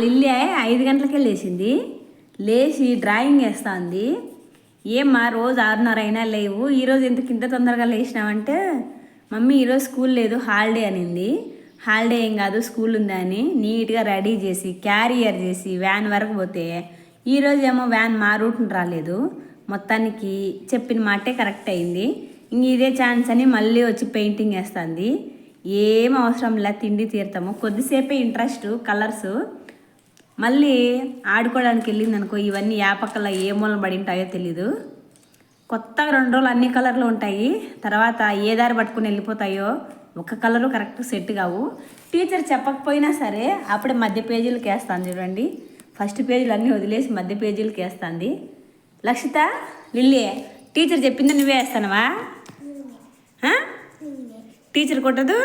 Lily 5 గంటలకే లేచింది. లేచి డ్రాయింగ్ వేస్తుంది. ఏమ్మా రోజు 6:30 అయినా లేవు, ఈరోజు ఎందుకు ఇంత తొందరగా లేచినావంటే, మమ్మీ ఈరోజు స్కూల్ లేదు హాలిడే అనింది. హాలిడే ఏం కాదు స్కూల్ ఉందా అని నీట్గా రెడీ చేసి క్యారియర్ చేసి వ్యాన్ వరకు పోతే, ఈరోజు ఏమో వ్యాన్ మా రూట్ని రాలేదు. మొత్తానికి చెప్పిన మాటే కరెక్ట్ అయింది. ఇంక ఇదే ఛాన్స్ అని మళ్ళీ వచ్చి పెయింటింగ్ వేస్తుంది. ఏం అవసరం లే, తిండి తీరుతాము. కొద్దిసేపే ఇంట్రెస్ట్ కలర్స్. మళ్ళీ ఆడుకోవడానికి వెళ్ళింది అనుకో, ఇవన్నీ యాపక్కల ఏ మూలం పడి ఉంటాయో తెలీదు. కొత్తగా 2 రోజులు అన్ని కలర్లు ఉంటాయి, తర్వాత ఏ దారి పట్టుకుని వెళ్ళిపోతాయో. ఒక కలరు కరెక్ట్ సెట్ కావు. టీచర్ చెప్పకపోయినా సరే అప్పుడే మధ్య పేజీలకు వేస్తాను చూడండి. ఫస్ట్ పేజీలు అన్నీ వదిలేసి మధ్య పేజీలకు వేస్తుంది. లక్షిత, లిల్లీ, టీచర్ చెప్పింది నువ్వే వేస్తానవా? టీచర్ కొట్టదు.